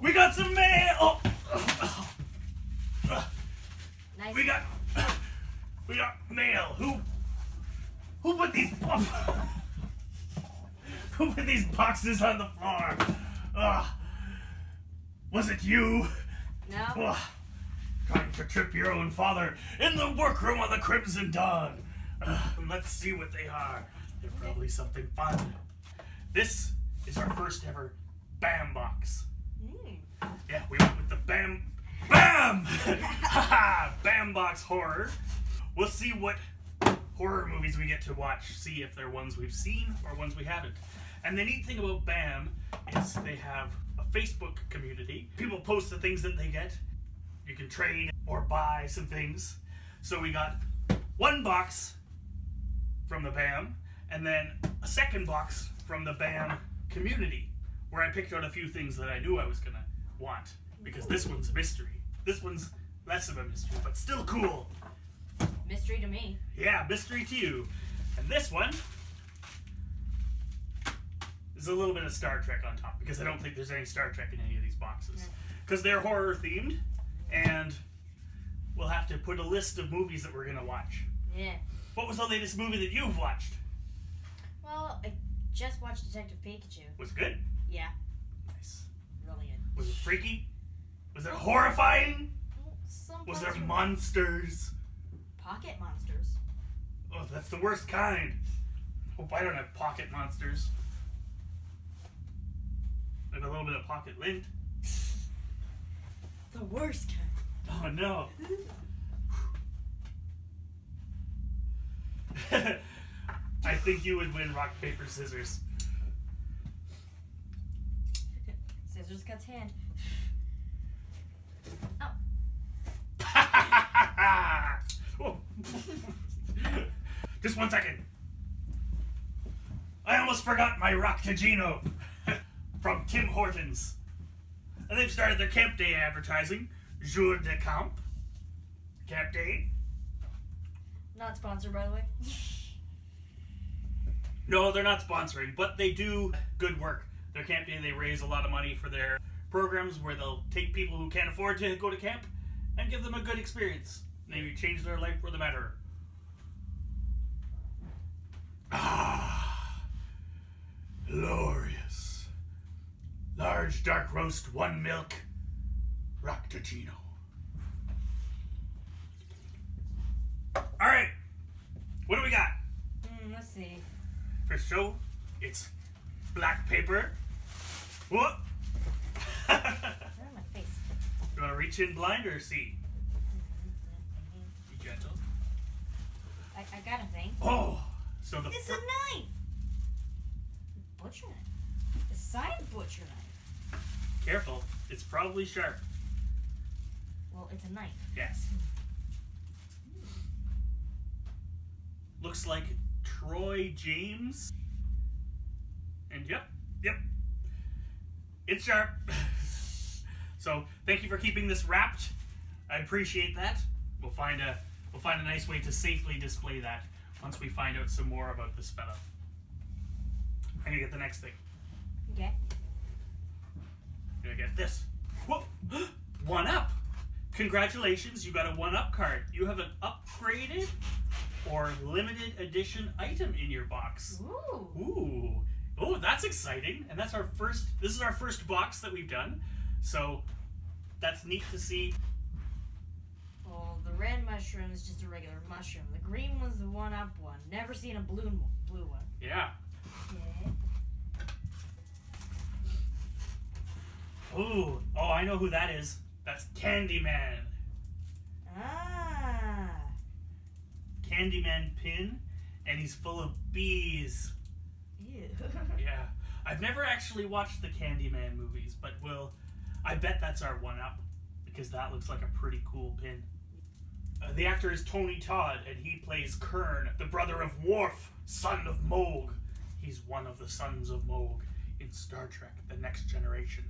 We got some mail! Oh. Nice. We got mail. Who put these Who put these boxes on the floor? Was it you? No. Trying to trip your own father in the workroom of the Crimson Dawn. Let's see what they are. They're probably something fun. This is our first ever BAM box. Yeah, we went with the BAM box horror. We'll see what horror movies we get to watch. See if they're ones we've seen or ones we haven't. And the neat thing about BAM is they have a Facebook community. People post the things that they get. You can trade or buy some things. So we got one box from the BAM and then a second box from the BAM community, where I picked out a few things that I knew I was gonna want, because this one's a mystery. This one's less of a mystery, but still cool. Mystery to me. Yeah, mystery to you. And this one is a little bit of Star Trek on top, because I don't think there's any Star Trek in any of these boxes. Because they're horror themed, and we'll have to put a list of movies that we're gonna watch. Yeah. What was the latest movie that you've watched? Well, I just watched Detective Pikachu. Was it good? Yeah. Nice. Really good. Was it freaky? Was it horrifying? Some Was there parts were monsters? pocket monsters. Oh, that's the worst kind. Hope I don't have pocket monsters. Maybe a little bit of pocket lint. The worst kind. Oh no. I think you would win rock, paper, scissors. Scissors cuts hand. Oh. Just 1 second. I almost forgot my Rock to Gino from Tim Hortons. And they've started their Camp Day advertising. Jour de Camp. Camp Day. Not sponsored, by the way. No, they're not sponsoring, but they do good work. Their Camp Day, they raise a lot of money for their programs where they'll take people who can't afford to go to camp and give them a good experience. Maybe change their life for the better. Ah, glorious. Large dark roast, 1 milk, Roctagino. Alright, what do we got? Let's see. First show, it's black paper. Whoop! Right on my face. You want to reach in blind or see? Be gentle. I got a thing. Oh! So the It's a knife! Butcher knife. A side butcher knife. Careful, it's probably sharp. Well, it's a knife. Yes. Looks like Troy James. And yep. It's sharp. So thank you for keeping this wrapped. I appreciate that. We'll find a nice way to safely display that once we find out some more about this fella. I'm gonna get the next thing. Okay. I'm gonna get this. Whoa! 1-up! Congratulations, you got a 1-up card. You have an upgraded or limited edition item in your box. Ooh. Ooh. Oh, that's exciting. And that's our first, this is our first box that we've done. So that's neat to see. Well, the red mushroom is just a regular mushroom. The green one's the 1-up one. Never seen a blue one. Yeah. Okay. Ooh. Oh, I know who that is. That's Candyman. Ah. Candyman pin, and he's full of bees. Ew. Yeah. I've never actually watched the Candyman movies, but I bet that's our 1-up, because that looks like a pretty cool pin. The actor is Tony Todd, and he plays Kern, the brother of Worf, son of Moog. He's one of the sons of Moog in Star Trek: The Next Generation.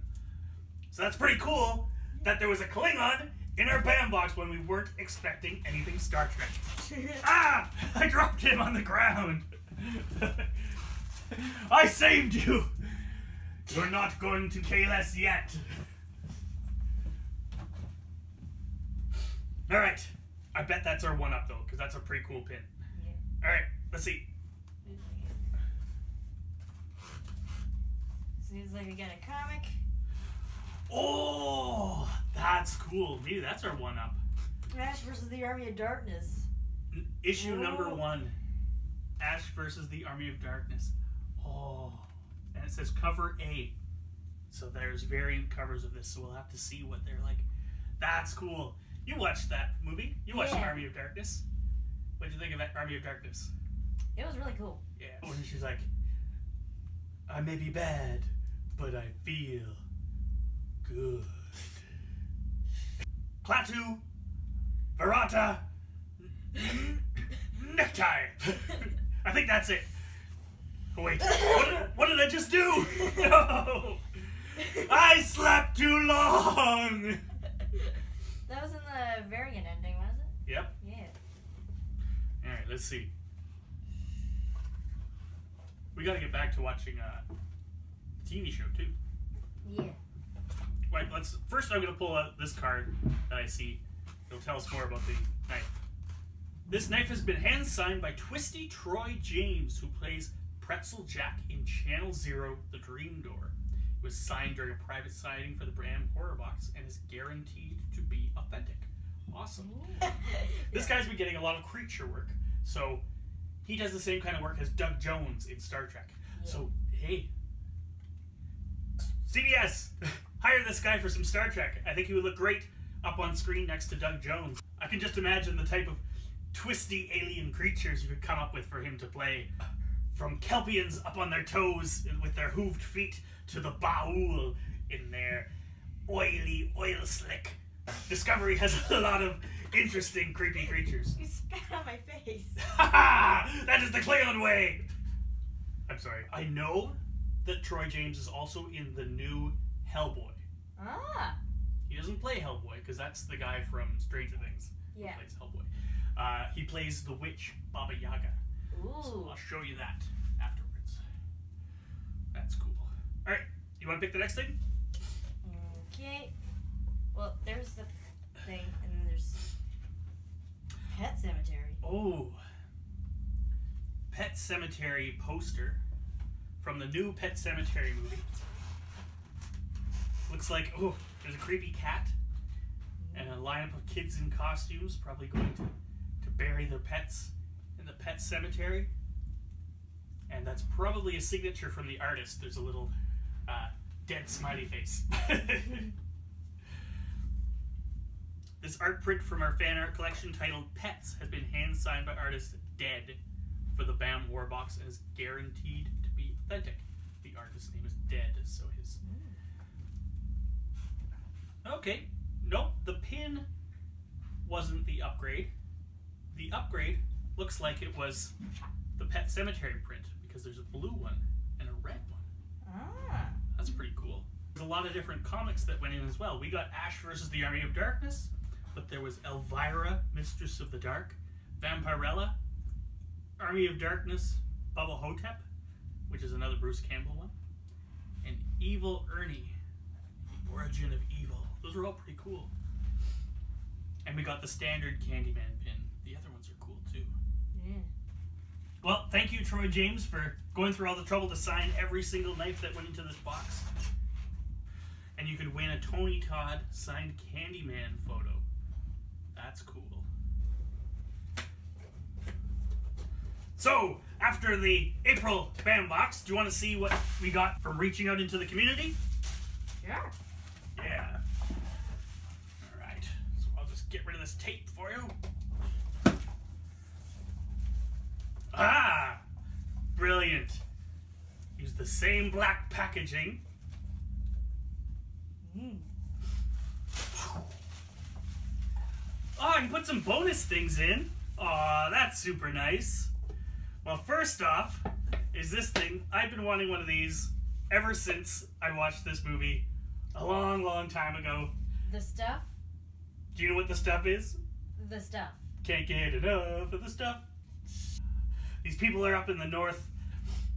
So that's pretty cool that there was a Klingon in our BAM box when we weren't expecting anything Star Trek. Ah! I dropped him on the ground. I saved you. You're not going to kill us yet. All right. I bet that's our one-up, though, because that's a pretty cool pin. Yeah. All right. Let's see. Seems like we got a comic. Oh, that's cool. Maybe that's our one-up. Ash versus the Army of Darkness. Issue number 1. Ash versus the Army of Darkness. Oh. And it says cover A. So there's variant covers of this, so we'll have to see what they're like. That's cool. You watched that movie. You watched Army of Darkness. What did you think of that Army of Darkness? It was really cool. Yeah. When she's like, I may be bad, but I feel good. Klaatu, Barata, necktie. I think that's it. Oh, wait, what did I just do? No! I slept too long! That was in the variant ending, wasn't it? Yep. Yeah. Alright, let's see. We gotta get back to watching the TV show, too. Yeah. Right, first I'm gonna pull out this card that I see. It'll tell us more about the knife. This knife has been hand-signed by Twisty Troy James, who plays Pretzel Jack in Channel Zero, The Dream Door. It was signed during a private signing for the brand Horror Box and is guaranteed to be authentic. Awesome. This guy's been getting a lot of creature work, so he does the same kind of work as Doug Jones in Star Trek. Yeah. So, hey, CBS, hire this guy for some Star Trek. I think he would look great up on screen next to Doug Jones. I can just imagine the type of twisty alien creatures you could come up with for him to play. From Kelpians up on their toes with their hooved feet to the Baul in their oily oil slick. Discovery has a lot of interesting creepy creatures. You spat on my face. That is the Klingon way! I'm sorry. I know that Troy James is also in the new Hellboy. Ah. He doesn't play Hellboy because that's the guy from Stranger Things who plays Hellboy. He plays the witch Baba Yaga. Ooh. So I'll show you that afterwards. That's cool. Alright, you want to pick the next thing? Okay. Well, there's the thing, and then there's Pet Cemetery. Oh. Pet Cemetery poster from the new Pet Cemetery movie. Looks like, oh, there's a creepy cat and a lineup of kids in costumes probably going to bury their pets in the pet cemetery. And that's probably a signature from the artist. There's a little dead smiley face. This art print from our fan art collection titled Pets has been hand-signed by artist Dead for the BAM War Box and is guaranteed to be authentic. The artist's name is Dead, so his... Okay, nope, the pin wasn't the upgrade. The upgrade looks like it was the Pet Cemetery print because there's a blue one and a red one. Ah. That's pretty cool. There's a lot of different comics that went in as well. We got Ash versus the Army of Darkness, but there was Elvira, Mistress of the Dark, Vampirella, Army of Darkness, Bubba Hotep, which is another Bruce Campbell one, and Evil Ernie, the Origin of Evil. Those are all pretty cool. And we got the standard Candyman pin. The other ones are cool too. Yeah. Well, thank you, Troy James, for going through all the trouble to sign every single knife that went into this box. And you could win a Tony Todd signed Candyman photo. That's cool. So, after the April BAM box, do you want to see what we got from reaching out into the community? Yeah. Yeah. Alright, so I'll just get rid of this tape for you. Ah! Brilliant. Use the same black packaging. Oh, you put some bonus things in. Aw, that's super nice. Well, first off, is this thing. I've been wanting one of these ever since I watched this movie a long, long time ago. The stuff? Do you know what the stuff is? The stuff. Can't get enough of the stuff. These people are up in the north,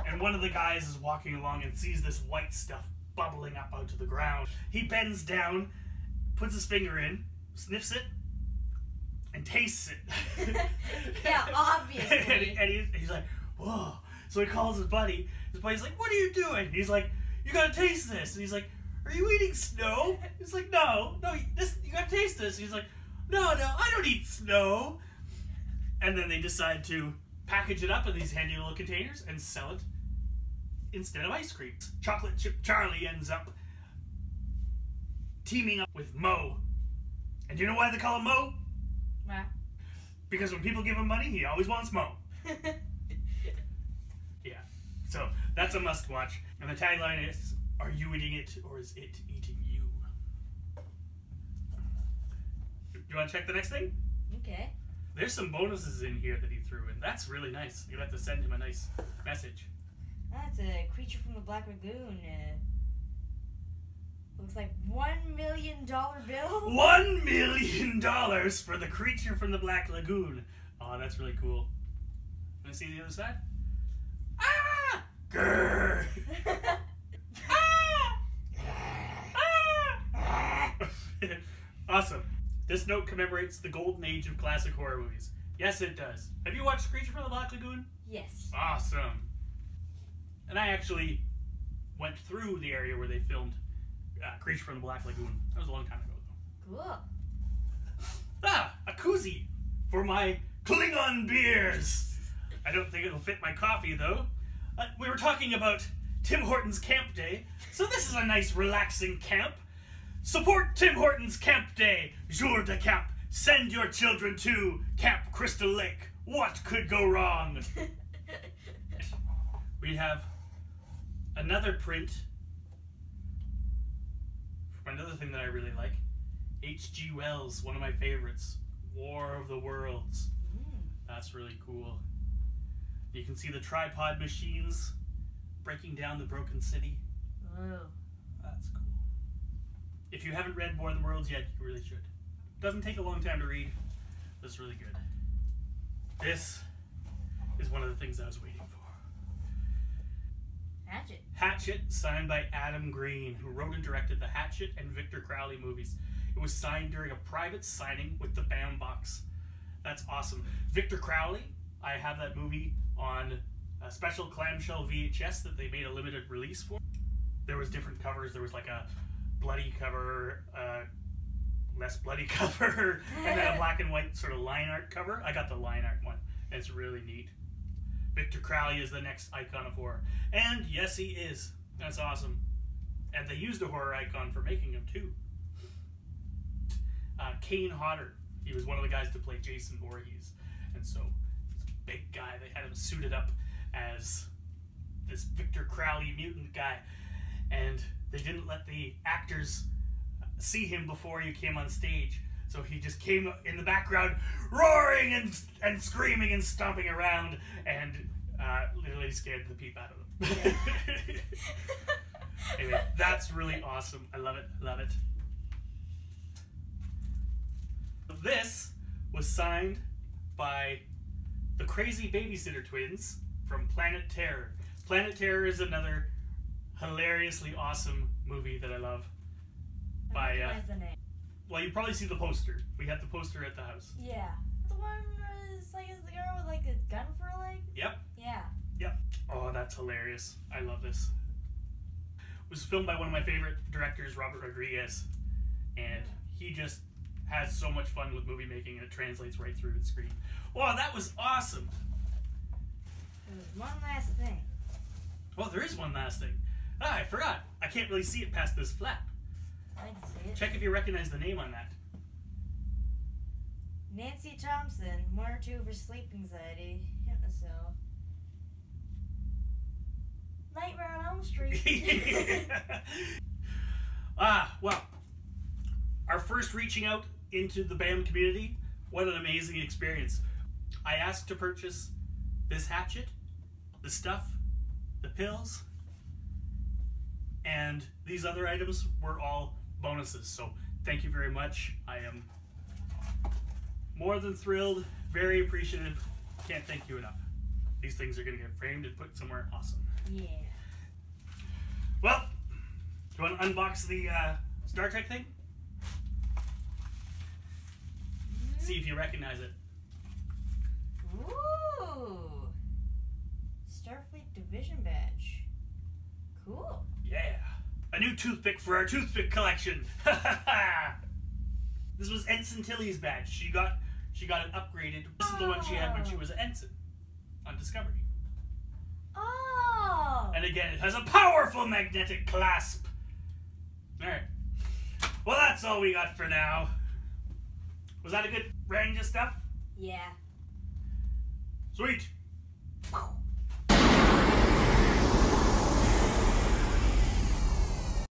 and one of the guys is walking along and sees this white stuff bubbling up out of the ground. He bends down, puts his finger in, sniffs it, and tastes it. Yeah, obviously. and he's like, whoa. So he calls his buddy. His buddy's like, what are you doing? And he's like, you gotta taste this. And he's like, are you eating snow? He's like, no, you gotta taste this. And he's like, no, I don't eat snow. And then they decide to package it up in these handy little containers and sell it instead of ice cream. Chocolate Chip Charlie ends up teaming up with Mo. And do you know why they call him Mo? Why? Because when people give him money, he always wants Mo. Yeah, so that's a must watch. And the tagline is, are you eating it or is it eating you? You want to check the next thing? Okay. There's some bonuses in here that he threw in. That's really nice. You'll have to send him a nice message. That's a creature from the Black Lagoon. Looks like $1 million bill. $1 million for the creature from the Black Lagoon. Oh, that's really cool. Want to see the other side? Ah! Grrr! Ah! Awesome. This note commemorates the golden age of classic horror movies. Yes, it does. Have you watched Creature from the Black Lagoon? Yes. Awesome. And I actually went through the area where they filmed Creature from the Black Lagoon. That was a long time ago, though. Cool. Ah, a koozie for my Klingon beers. I don't think it'll fit my coffee, though. We were talking about Tim Hortons Camp Day, so this is a nice relaxing camp. Support Tim Hortons Camp Day, Jour de Camp. Send your children to Camp Crystal Lake. What could go wrong? We have another print from another thing that I really like. H.G. Wells, one of my favorites. War of the Worlds. That's really cool. You can see the tripod machines breaking down the broken city. Oh. That's cool. If you haven't read War of the Worlds yet, you really should. Doesn't take a long time to read. It's really good. This is one of the things I was waiting for. Hatchet. Hatchet, signed by Adam Green, who wrote and directed the Hatchet and Victor Crowley movies. It was signed during a private signing with the BAM box. That's awesome. Victor Crowley, I have that movie on a special clamshell VHS that they made a limited release for. There was different covers. There was like a bloody cover, less bloody cover, and then a black and white sort of line art cover. I got the line art one, and it's really neat. Victor Crowley is the next icon of horror. And yes, he is. That's awesome. And they used a horror icon for making him, too. Kane Hodder. He was one of the guys to play Jason Voorhees. And so, he's a big guy. They had him suited up as this Victor Crowley mutant guy. And they didn't let the actors see him before he came on stage. So he just came in the background, roaring and screaming and stomping around, and literally scared the peep out of them. Yeah. Anyway, that's really awesome. I love it. Love it. This was signed by the Crazy Babysitter Twins from Planet Terror. Planet Terror is another hilariously awesome movie that I love. I recognize the name. Well, you probably see the poster. We had the poster at the house. Yeah. The one is like, is the girl with like a gun for a leg? Yep. Yeah. Yep. Oh, that's hilarious. I love this. It was filmed by one of my favorite directors, Robert Rodriguez. And he just has so much fun with movie making, and it translates right through the screen. Wow, that was awesome. There's one last thing. Well, there is one last thing. Ah, I forgot. I can't really see it past this flap. I can see it. Check if you recognize the name on that. Nancy Thompson, 1 or 2 for sleep anxiety, Hypnosil. Nightmare on Elm Street. Well, our first reaching out into the BAM community, what an amazing experience. I asked to purchase this hatchet, the stuff, the pills, and these other items were all bonuses. So thank you very much. I am more than thrilled, very appreciative. Can't thank you enough. These things are going to get framed and put somewhere awesome. Yeah. Well, do you want to unbox the Star Trek thing? See if you recognize it. Ooh. Starfleet Division badge. Cool. Yeah. A new toothpick for our toothpick collection. This was Ensign Tilly's badge. She got it upgraded. This is the one she had when she was an ensign on Discovery. Oh. And again, it has a powerful magnetic clasp. Alright. Well, that's all we got for now. Was that a good range of stuff? Yeah. Sweet.